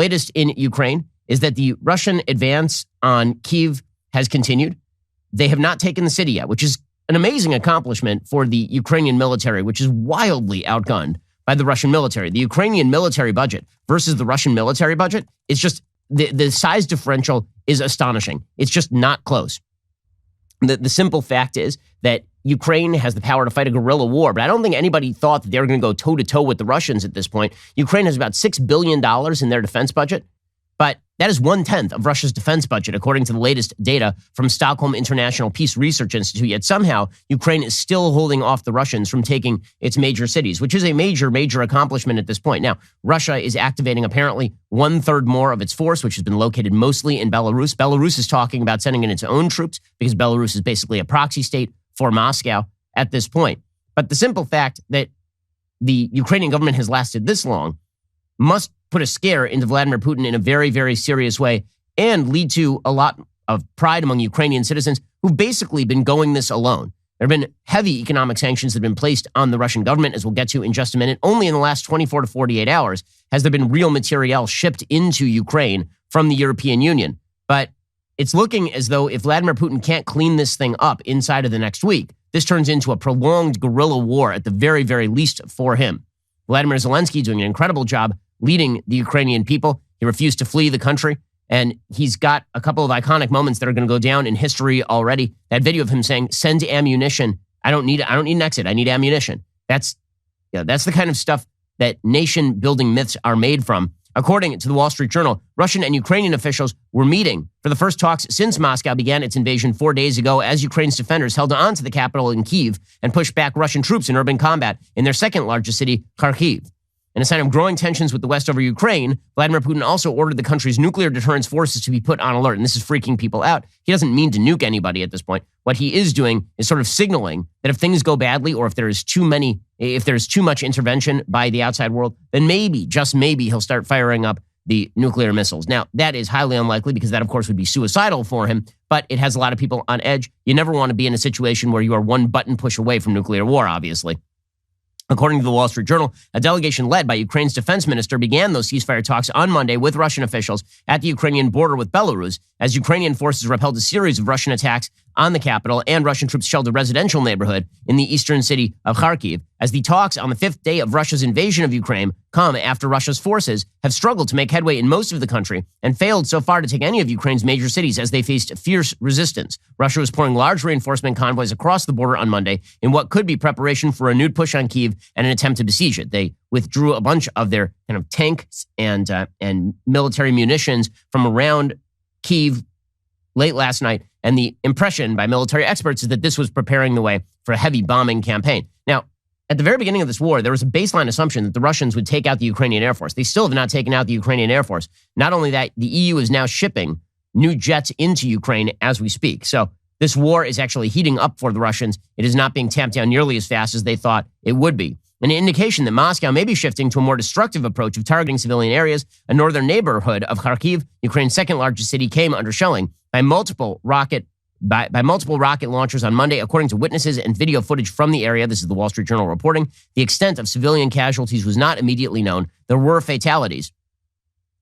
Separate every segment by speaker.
Speaker 1: latest in Ukraine is that the Russian advance on Kyiv has continued. They have not taken the city yet, which is an amazing accomplishment for the Ukrainian military, which is wildly outgunned by the Russian military. The Ukrainian military budget versus the Russian military budget is just, the size differential is astonishing. It's just not close. The simple fact is that Ukraine has the power to fight a guerrilla war, but I don't think anybody thought that they were going to go toe-to-toe with the Russians at this point. Ukraine has about $6 billion in their defense budget, but that is 1/10 of Russia's defense budget, according to the latest data from Stockholm International Peace Research Institute. Yet somehow, Ukraine is still holding off the Russians from taking its major cities, which is a major, major accomplishment at this point. Now, Russia is activating apparently 1/3 more of its force, which has been located mostly in Belarus. Belarus is talking about sending in its own troops because Belarus is basically a proxy state for Moscow at this point. But the simple fact that the Ukrainian government has lasted this long must put a scare into Vladimir Putin in a very, very serious way and lead to a lot of pride among Ukrainian citizens who've basically been going this alone. There have been heavy economic sanctions that have been placed on the Russian government, as we'll get to in just a minute. Only in the last 24 to 48 hours has there been real materiel shipped into Ukraine from the European Union. But it's looking as though if Vladimir Putin can't clean this thing up inside of the next week, this turns into a prolonged guerrilla war at the very, very least for him. Vladimir Zelensky doing an incredible job leading the Ukrainian people. He refused to flee the country, and he's got a couple of iconic moments that are going to go down in history already. That video of him saying, "Send ammunition. I don't need an exit. I need ammunition." That's the kind of stuff that nation-building myths are made from. According to the Wall Street Journal, Russian and Ukrainian officials were meeting for the first talks since Moscow began its invasion 4 days ago, as Ukraine's defenders held on to the capital in Kyiv and pushed back Russian troops in urban combat in their second largest city, Kharkiv. In a sign of growing tensions with the West over Ukraine, Vladimir Putin also ordered the country's nuclear deterrence forces to be put on alert. And this is freaking people out. He doesn't mean to nuke anybody at this point. What he is doing is sort of signaling that if things go badly or if there's too much intervention by the outside world, then maybe, just maybe, he'll start firing up the nuclear missiles. Now, that is highly unlikely because that, of course, would be suicidal for him, but it has a lot of people on edge. You never want to be in a situation where you are one button push away from nuclear war, obviously. According to the Wall Street Journal, a delegation led by Ukraine's defense minister began those ceasefire talks on Monday with Russian officials at the Ukrainian border with Belarus, as Ukrainian forces repelled a series of Russian attacks on the capital, and Russian troops shelled a residential neighborhood in the eastern city of Kharkiv, as the talks on the fifth day of Russia's invasion of Ukraine come after Russia's forces have struggled to make headway in most of the country and failed so far to take any of Ukraine's major cities as they faced fierce resistance. Russia was pouring large reinforcement convoys across the border on Monday in what could be preparation for a renewed push on Kyiv and an attempt to besiege it. They withdrew a bunch of their kind of tanks and military munitions from around Kyiv late last night, and the impression by military experts is that this was preparing the way for a heavy bombing campaign. Now, at the very beginning of this war, there was a baseline assumption that the Russians would take out the Ukrainian Air Force. They still have not taken out the Ukrainian Air Force. Not only that, the EU is now shipping new jets into Ukraine as we speak. So this war is actually heating up for the Russians. It is not being tamped down nearly as fast as they thought it would be. An indication that Moscow may be shifting to a more destructive approach of targeting civilian areas. A northern neighborhood of Kharkiv, Ukraine's second largest city, came under shelling by multiple rocket launchers on Monday, according to witnesses and video footage from the area. This is the Wall Street Journal reporting. The extent of civilian casualties was not immediately known. There were fatalities.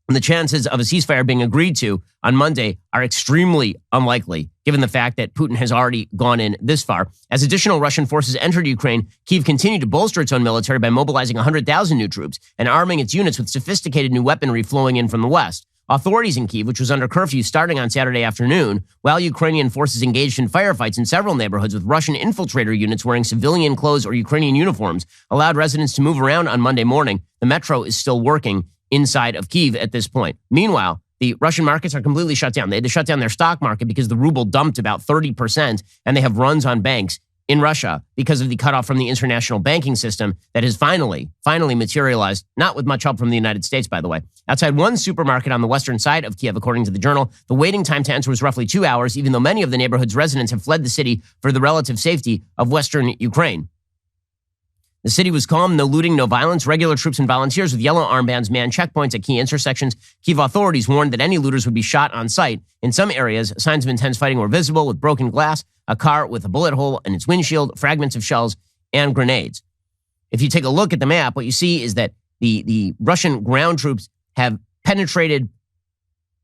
Speaker 1: And the chances of a ceasefire being agreed to on Monday are extremely unlikely, given the fact that Putin has already gone in this far. As additional Russian forces entered Ukraine, Kyiv continued to bolster its own military by mobilizing 100,000 new troops and arming its units with sophisticated new weaponry flowing in from the west. Authorities in Kyiv, which was under curfew starting on Saturday afternoon, while Ukrainian forces engaged in firefights in several neighborhoods with Russian infiltrator units wearing civilian clothes or Ukrainian uniforms, allowed residents to move around on Monday morning. The metro is still working inside of Kyiv at this point. Meanwhile, the Russian markets are completely shut down. They had to shut down their stock market because the ruble dumped about 30%, and they have runs on banks in Russia because of the cutoff from the international banking system that has finally materialized, not with much help from the United States, by the way. Outside one supermarket on the western side of Kyiv, according to the Journal, the waiting time to enter was roughly 2 hours, even though many of the neighborhood's residents have fled the city for the relative safety of western Ukraine. The city was calm, no looting, no violence. Regular troops and volunteers with yellow armbands manned checkpoints at key intersections. Kyiv authorities warned that any looters would be shot on sight. In some areas, signs of intense fighting were visible, with broken glass, a car with a bullet hole in its windshield, fragments of shells, and grenades. If you take a look at the map, what you see is that the Russian ground troops have penetrated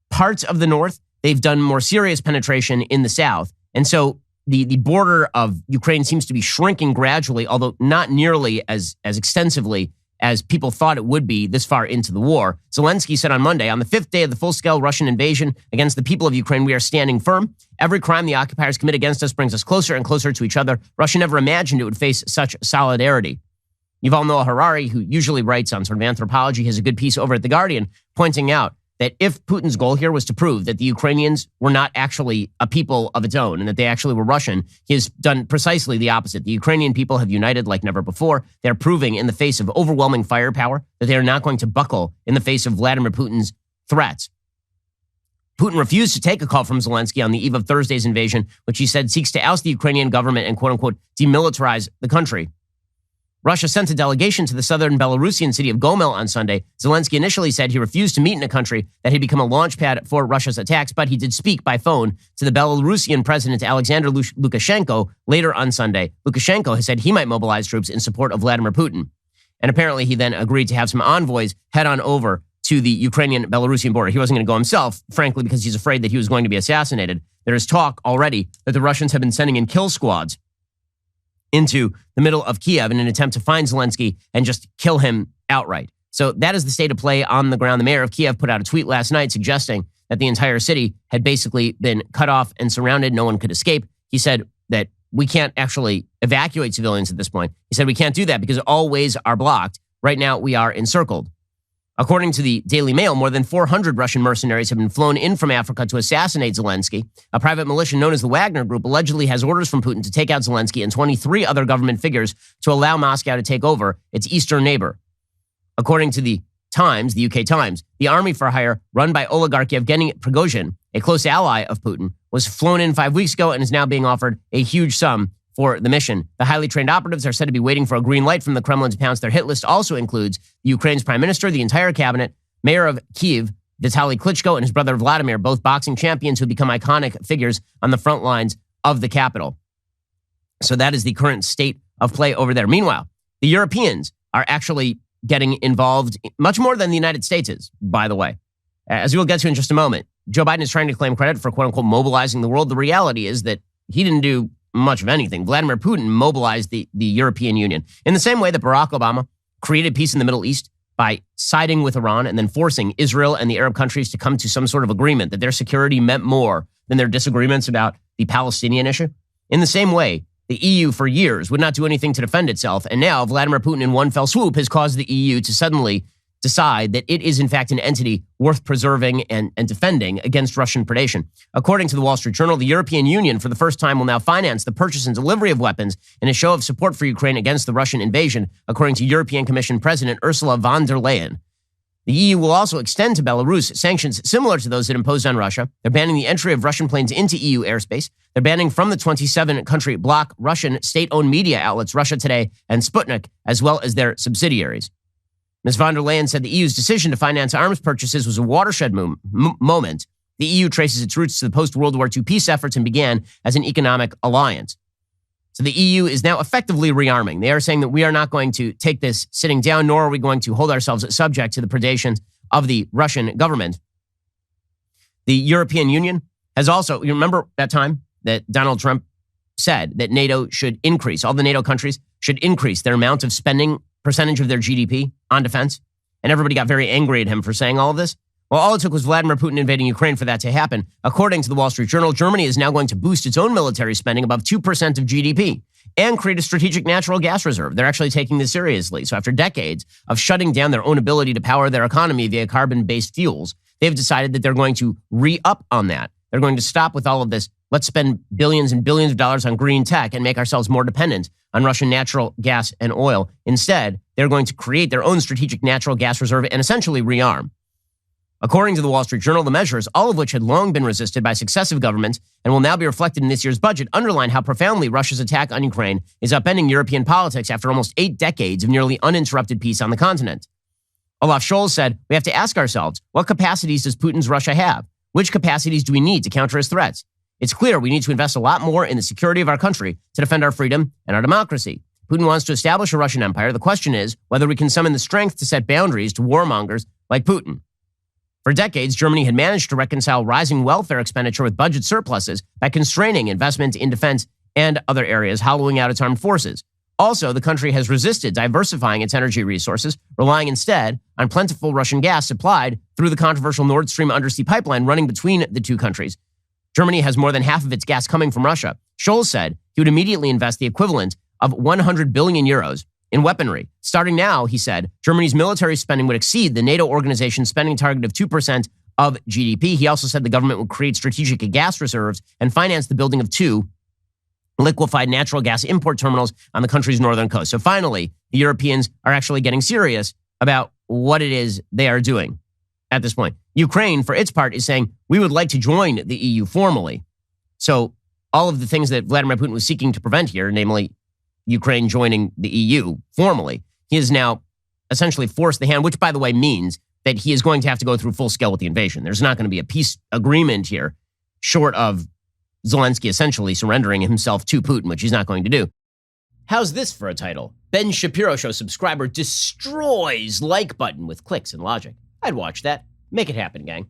Speaker 1: parts of the north. They've done more serious penetration in the south. And so the border of Ukraine seems to be shrinking gradually, although not nearly as extensively as people thought it would be this far into the war. Zelensky said on Monday, on the 5th day of the full-scale Russian invasion against the people of Ukraine, we are standing firm. Every crime the occupiers commit against us brings us closer and closer to each other. Russia never imagined it would face such solidarity. Yuval Noah Harari, who usually writes on sort of anthropology, has a good piece over at The Guardian pointing out that if Putin's goal here was to prove that the Ukrainians were not actually a people of its own and that they actually were Russian, he has done precisely the opposite. The Ukrainian people have united like never before. They're proving in the face of overwhelming firepower that they are not going to buckle in the face of Vladimir Putin's threats. Putin refused to take a call from Zelensky on the eve of Thursday's invasion, which he said seeks to oust the Ukrainian government and quote-unquote demilitarize the country. Russia sent a delegation to the southern Belarusian city of Gomel on Sunday. Zelensky initially said he refused to meet in a country that had become a launch pad for Russia's attacks, but he did speak by phone to the Belarusian president Alexander Lukashenko later on Sunday. Lukashenko has said he might mobilize troops in support of Vladimir Putin. And apparently he then agreed to have some envoys head on over to the Ukrainian-Belarusian border. He wasn't going to go himself, frankly, because he's afraid that he was going to be assassinated. There is talk already that the Russians have been sending in kill squads into the middle of Kiev in an attempt to find Zelensky and just kill him outright. So that is the state of play on the ground. The mayor of Kiev put out a tweet last night suggesting that the entire city had basically been cut off and surrounded. No one could escape. He said that we can't actually evacuate civilians at this point. He said we can't do that because all ways are blocked. Right now, we are encircled. According to the Daily Mail, more than 400 Russian mercenaries have been flown in from Africa to assassinate Zelensky. A private militia known as the Wagner Group allegedly has orders from Putin to take out Zelensky and 23 other government figures to allow Moscow to take over its eastern neighbor. According to the Times, the UK Times, the army for hire run by oligarch Yevgeny Prigozhin, a close ally of Putin, was flown in 5 weeks ago and is now being offered a huge sum for the mission. The highly trained operatives are said to be waiting for a green light from the Kremlin to pounce. Their hit list also includes Ukraine's prime minister, the entire cabinet, mayor of Kyiv, Vitaly Klitschko, and his brother Vladimir, both boxing champions who become iconic figures on the front lines of the capital. So that is the current state of play over there. Meanwhile, the Europeans are actually getting involved much more than the United States is, by the way. As we will get to in just a moment, Joe Biden is trying to claim credit for quote-unquote mobilizing the world. The reality is that he didn't do much of anything. Vladimir Putin mobilized the European Union in the same way that Barack Obama created peace in the Middle East by siding with Iran and then forcing Israel and the Arab countries to come to some sort of agreement that their security meant more than their disagreements about the Palestinian issue. In the same way, the EU for years would not do anything to defend itself. And now Vladimir Putin in one fell swoop has caused the EU to suddenly decide that it is in fact an entity worth preserving and defending against Russian predation. According to the Wall Street Journal, the European Union for the first time will now finance the purchase and delivery of weapons in a show of support for Ukraine against the Russian invasion, according to European Commission President Ursula von der Leyen. The EU will also extend to Belarus sanctions similar to those it imposed on Russia. They're banning the entry of Russian planes into EU airspace. They're banning from the 27-country bloc Russian state-owned media outlets Russia Today and Sputnik, as well as their subsidiaries. Ms. von der Leyen said the EU's decision to finance arms purchases was a watershed moment. The EU traces its roots to the post-World War II peace efforts and began as an economic alliance. So the EU is now effectively rearming. They are saying that we are not going to take this sitting down, nor are we going to hold ourselves subject to the predations of the Russian government. The European Union has also, you remember that time that Donald Trump said that NATO should increase, all the NATO countries should increase their amount of spending percentage of their GDP on defense, and everybody got very angry at him for saying all of this. Well, all it took was Vladimir Putin invading Ukraine for that to happen. According to the Wall Street Journal, Germany is now going to boost its own military spending above 2% of GDP and create a strategic natural gas reserve. They're actually taking this seriously. So after decades of shutting down their own ability to power their economy via carbon-based fuels, they've decided that they're going to re-up on that. They're going to stop with all of this. Let's spend billions and billions of dollars on green tech and make ourselves more dependent on Russian natural gas and oil. Instead, they're going to create their own strategic natural gas reserve and essentially rearm. According to the Wall Street Journal, the measures, all of which had long been resisted by successive governments and will now be reflected in this year's budget, underline how profoundly Russia's attack on Ukraine is upending European politics after almost 8 decades of nearly uninterrupted peace on the continent. Olaf Scholz said, we have to ask ourselves, what capacities does Putin's Russia have? Which capacities do we need to counter his threats? It's clear we need to invest a lot more in the security of our country to defend our freedom and our democracy. Putin wants to establish a Russian empire. The question is whether we can summon the strength to set boundaries to warmongers like Putin. For decades, Germany had managed to reconcile rising welfare expenditure with budget surpluses by constraining investment in defense and other areas, hollowing out its armed forces. Also, the country has resisted diversifying its energy resources, relying instead on plentiful Russian gas supplied through the controversial Nord Stream undersea pipeline running between the two countries. Germany has more than half of its gas coming from Russia. Scholz said he would immediately invest the equivalent of 100 billion euros in weaponry. Starting now, he said, Germany's military spending would exceed the NATO organization's spending target of 2% of GDP. He also said the government would create strategic gas reserves and finance the building of 2 liquefied natural gas import terminals on the country's northern coast. So finally, the Europeans are actually getting serious about what it is they are doing at this point. Ukraine, for its part, is saying, we would like to join the EU formally. So all of the things that Vladimir Putin was seeking to prevent here, namely Ukraine joining the EU formally, he has now essentially forced the hand, which, by the way, means that he is going to have to go through full scale with the invasion. There's not going to be a peace agreement here, short of Zelensky essentially surrendering himself to Putin, which he's not going to do. How's this for a title? Ben Shapiro Show subscriber destroys like button with clicks and logic. I'd watch that. Make it happen, gang.